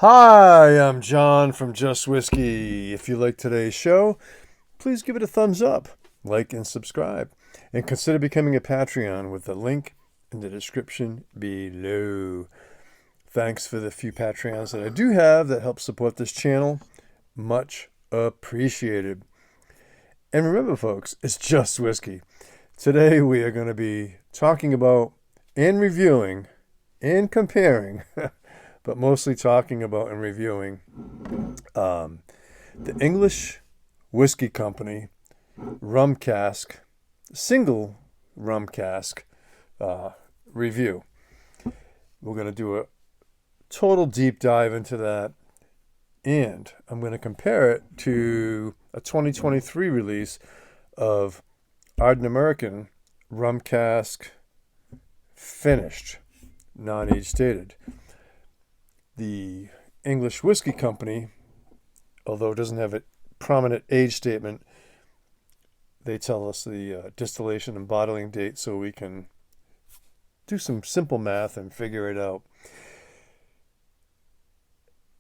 Hi, I'm John from Just Whiskey. If you like today's show, please give it a thumbs up, like, and subscribe. And consider becoming a Patreon with the link in the description below. Thanks for the few Patreons that I do have that help support this channel. Much appreciated. And remember, folks, it's Just Whiskey. Today we are going to be talking about and reviewing and comparing but mostly talking about and reviewing the English Whiskey Company Rum Cask, single rum cask review. We're going to do a total deep dive into that, and I'm going to compare it to a 2023 release of Ardnamurchan Rum Cask finished, non-age stated. The English Whiskey Company, although it doesn't have a prominent age statement, they tell us the distillation and bottling date so we can do some simple math and figure it out.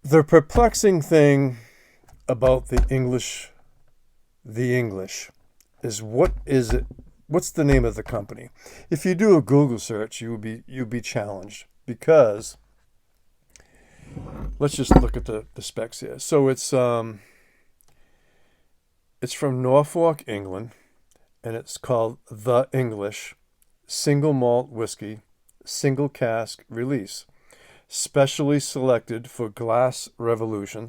The perplexing thing about the English is what is it? What's the name of the company? If you do a Google search, you'll be challenged because let's just look at the specs here. So it's from Norfolk, England, and it's called The English Single Malt Whiskey Single Cask Release, specially selected for glass revolution.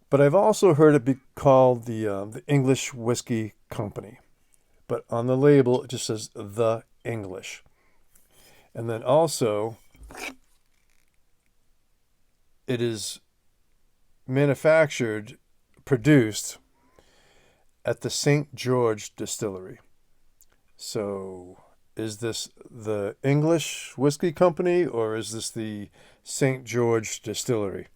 But I've also heard it be called the English Whiskey Company. But on the label, it just says The English. And then also, it is produced at the St. George Distillery. So, is this the English Whiskey Company or is this the St. George Distillery?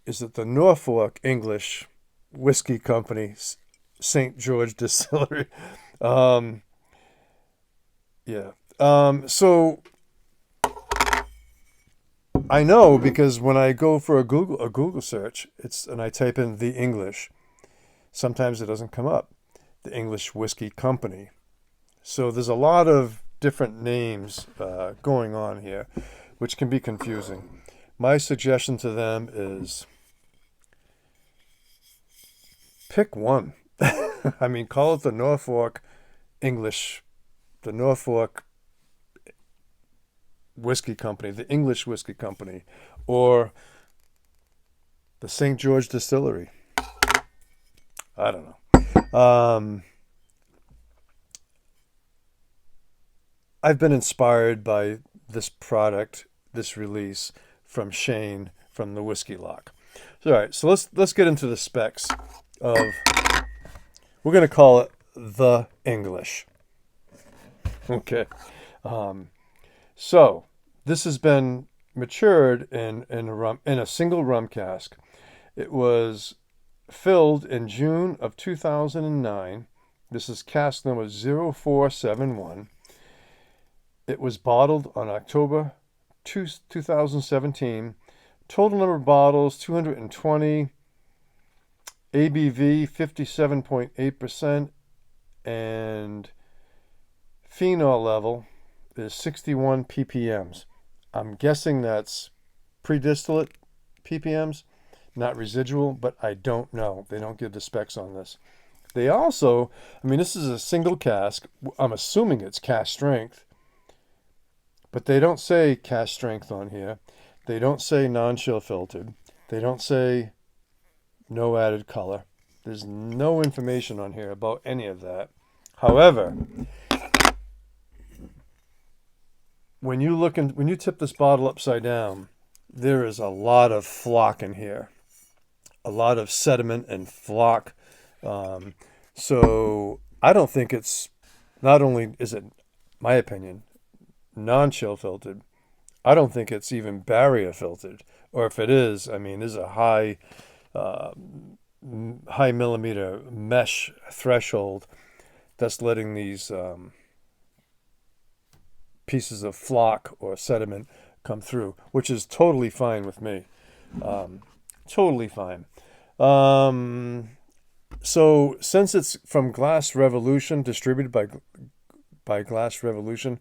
Is it the Norfolk English Whiskey Company, St. George Distillery? So I know because when I go for a Google search, and I type in the English, sometimes it doesn't come up. The English Whiskey Company. So there's a lot of different names going on here, which can be confusing. My suggestion to them is pick one. I mean, call it the Norfolk Whiskey Company, the English Whiskey Company, or the St. George Distillery. I don't know. I've been inspired by this product, this release from Shane from the Whiskey Lock. All right, so let's get into the specs of. We're going to call it the English. Okay. So this has been matured in a single rum cask. It was filled in June of 2009. This is cask number 0471. It was bottled on October 2017. Total number of bottles 220. ABV 57.8%, and phenol level is 61 ppms. I'm guessing that's pre-distillate ppms, not residual, but I don't know. They don't give the specs on this. They also, this is a single cask. I'm assuming it's cask strength, but they don't say cask strength on here. They don't say non-chill filtered. They don't say no added color. There's no information on here about any of that. However, when you tip this bottle upside down, there is a lot of flock in here. A lot of sediment and flock. So I don't think it's, not only is it, my opinion, non-chill filtered, I don't think it's even barrier filtered. Or if it is, there's a high millimeter mesh threshold that's letting these pieces of flock or sediment come through, which is totally fine with me. Totally fine. So since it's from Glass Revolution, distributed by Glass Revolution,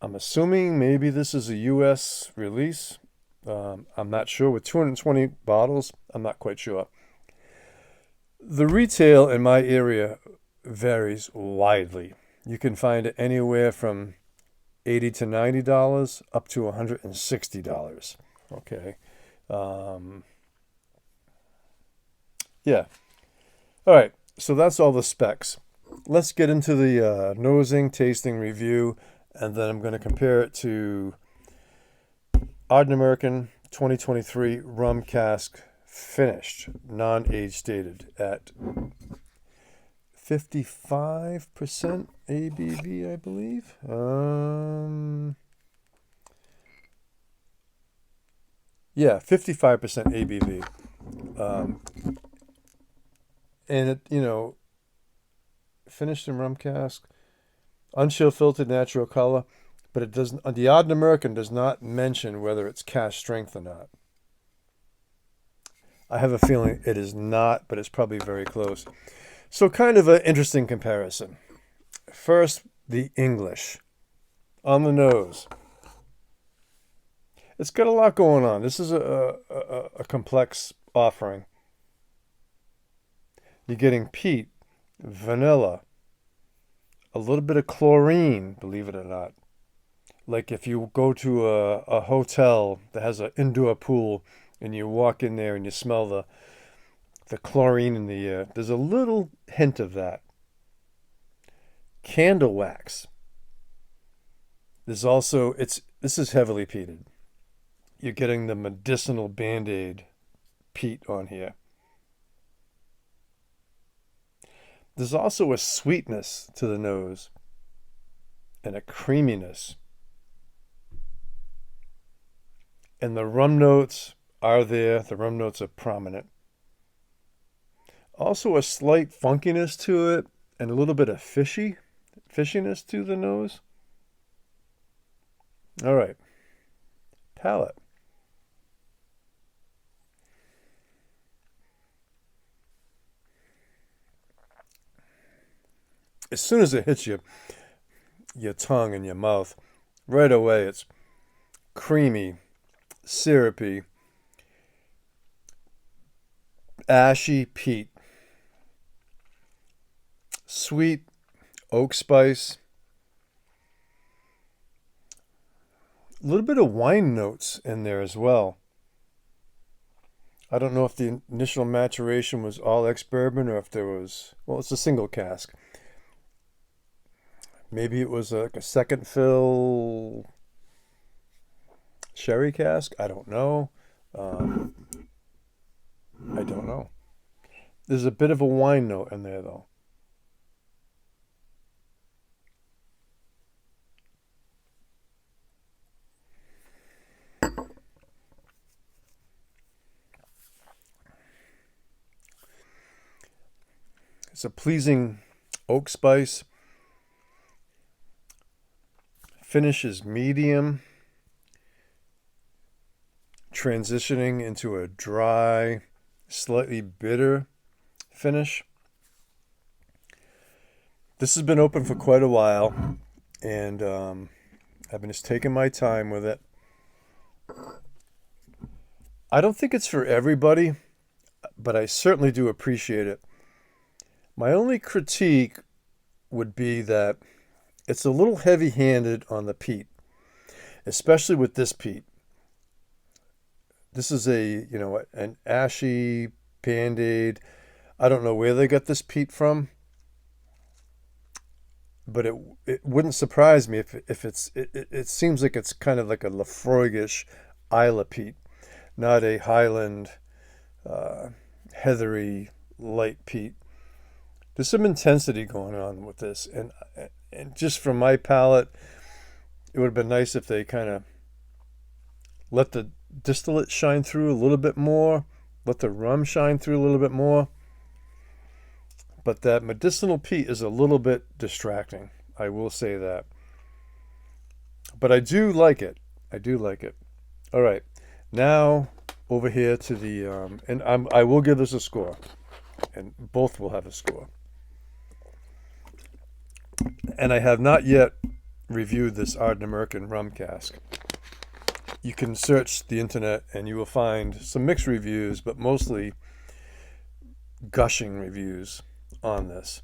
I'm assuming maybe this is a U.S. release. I'm not sure. With 220 bottles, I'm not quite sure. The retail in my area varies widely. You can find it anywhere from $80 to $90 up to $160. Okay. Yeah. All right. So that's all the specs. Let's get into the nosing, tasting, review, and then I'm going to compare it to Ardnamurchan 2023 Rum Cask finished, non-age stated at 55% ABV, I believe. Yeah, 55% ABV. And it, finished in rum cask, unchill filtered natural color, but it doesn't. The Ardnamurchan does not mention whether it's cask strength or not. I have a feeling it is not, but it's probably very close. So kind of an interesting comparison. First, the English. On the nose. It's got a lot going on. This is a complex offering. You're getting peat, vanilla, a little bit of chlorine, believe it or not. Like if you go to a hotel that has an indoor pool and you walk in there and you smell the chlorine in the air, there's a little hint of that. Candle wax. There's also, this is heavily peated. You're getting the medicinal Band-Aid peat on here. There's also a sweetness to the nose and a creaminess. And the rum notes are there. The rum notes are prominent. Also a slight funkiness to it and a little bit of fishiness to the nose. All right. Palate. As soon as it hits your tongue and your mouth, right away it's creamy, syrupy, ashy peat, sweet oak spice, a little bit of wine notes in there as well. I don't know if the initial maturation was all ex-bourbon or if there was, well, it's a single cask. Maybe it was like a second fill sherry cask. I don't know. I don't know. There's a bit of a wine note in there, though. It's a pleasing oak spice. Finish is medium, transitioning into a dry, slightly bitter finish. This has been open for quite a while, and I've been just taking my time with it. I don't think it's for everybody, but I certainly do appreciate it. My only critique would be that it's a little heavy-handed on the peat, especially with this peat. This is an ashy Band-Aid. I don't know where they got this peat from, but it wouldn't surprise me if it seems like it's kind of like a Laphroaig-ish Isla peat, not a Highland heathery light peat. There's some intensity going on with this, and just from my palate, it would have been nice if they kind of let the distillate shine through a little bit more, let the rum shine through a little bit more. But that medicinal peat is a little bit distracting, I will say that. But I do like it. I do like it. All right, now over here to the and I will give this a score, and both will have a score. And I have not yet reviewed this Ardnamurchan Rum Cask. You can search the internet and you will find some mixed reviews, but mostly gushing reviews on this.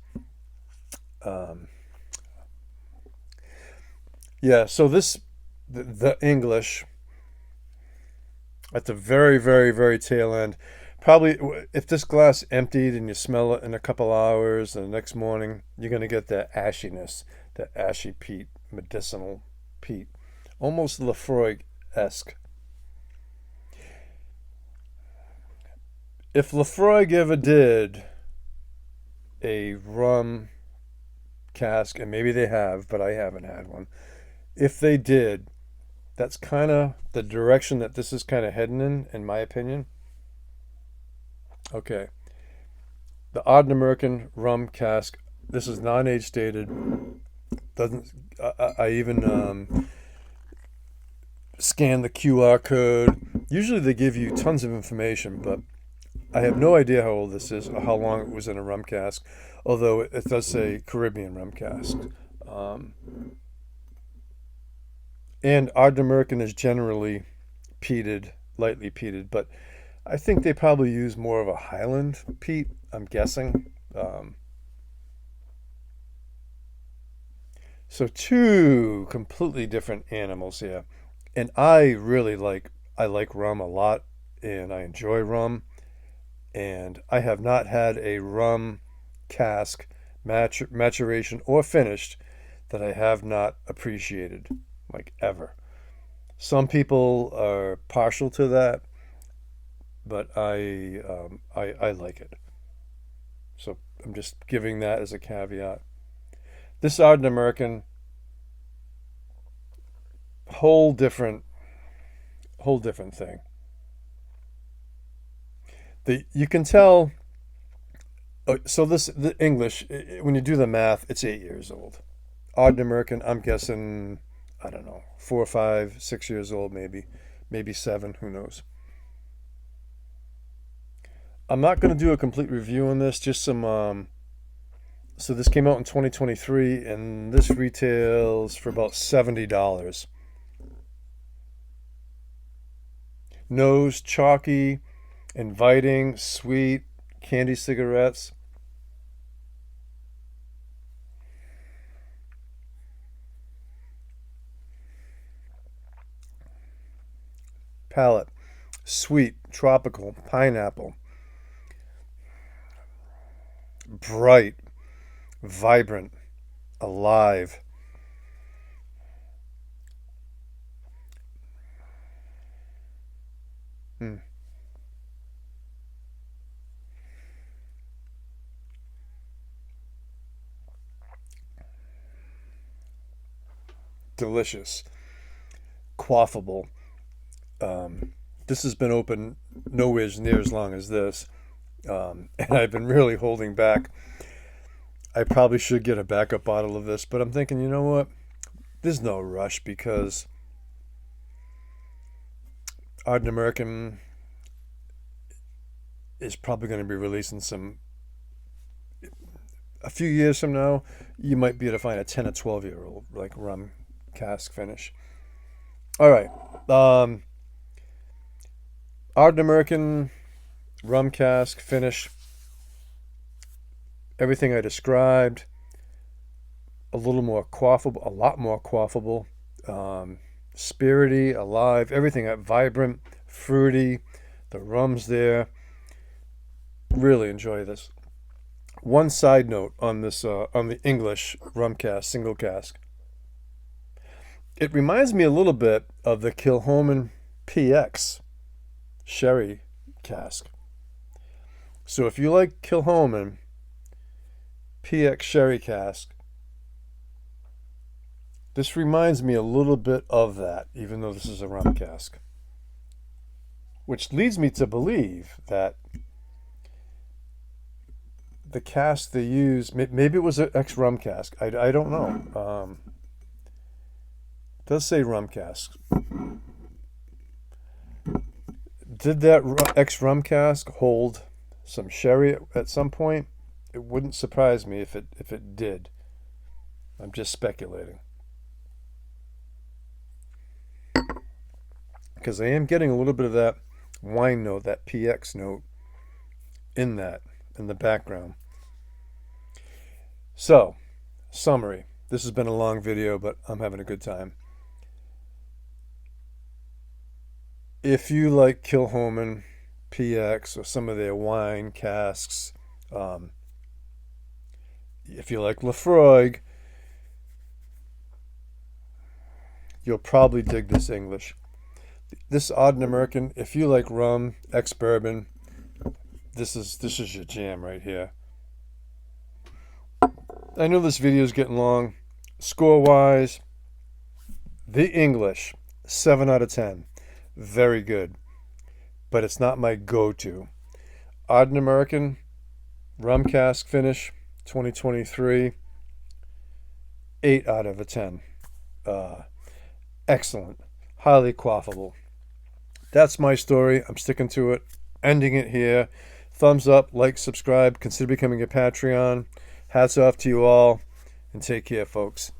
Yeah, so the English at the very, very, very tail end. Probably, if this glass emptied and you smell it in a couple hours, and the next morning you're going to get that ashiness, that ashy peat, medicinal peat, almost Lefroy-esque. If Lefroy ever did a rum cask, and maybe they have, but I haven't had one. If they did, that's kind of the direction that this is kind of heading in my opinion. Okay. The Ardnamurchan Rum Cask. This is non-age dated. Doesn't I even scan the QR code? Usually they give you tons of information, but I have no idea how old this is or how long it was in a rum cask. Although it does say Caribbean rum cask. And Ardnamurchan is generally peated, lightly peated, but I think they probably use more of a Highland peat, I'm guessing. So two completely different animals here. And I like rum a lot, and I enjoy rum. And I have not had a rum cask maturation or finished that I have not appreciated, like ever. Some people are partial to that, but I like it. So I'm just giving that as a caveat. This Ardnamurchan, whole different thing. You can tell. So the English, when you do the math, it's 8 years old. Ardnamurchan, I'm guessing, I don't know, 4 or 5, 6 years old, maybe 7. Who knows? I'm not going to do a complete review on this. Just some. So this came out in 2023, and this retails for about $70. Nose chalky, inviting, sweet, candy cigarettes. Palate, sweet, tropical, pineapple. Bright, vibrant, alive. Mm. Delicious, quaffable. This has been open nowhere near as long as this, and I've been really holding back. I probably should get a backup bottle of this, but I'm thinking, you know what? There's no rush because Ardnamurchan is probably going to be releasing a few years from now. You might be able to find a 10 or 12-year-old like rum cask finish. All right. Ardnamurchan Rum Cask finish. Everything I described. A little more quaffable, a lot more quaffable. Spirity, alive, everything vibrant, fruity. The rum's there. Really enjoy this. One side note on this, on the English rum cask, single cask. It reminds me a little bit of the Kilchoman PX sherry cask. So if you like Kilchoman PX sherry cask, this reminds me a little bit of that, even though this is a rum cask. Which leads me to believe that the cask they use, maybe it was an ex-rum cask. I don't know. It does say rum cask. Did that ex-rum cask hold some sherry at some point? It wouldn't surprise me if it did. I'm just speculating. Because I am getting a little bit of that wine note, that PX note in the background. So, summary. This has been a long video, but I'm having a good time. If you like Kilchoman, PX, or some of their wine casks, if you like Laphroaig, you'll probably dig this English. This Ardnamurchan, if you like rum, ex-bourbon, this is your jam right here. I know this video is getting long. Score-wise, the English, 7 out of 10. Very good. But it's not my go-to. Ardnamurchan Rum Cask finish, 2023, 8 out of a 10. Excellent. Highly quaffable. That's my story. I'm sticking to it. Ending it here. Thumbs up, like, subscribe, consider becoming a Patreon. Hats off to you all, and take care, folks.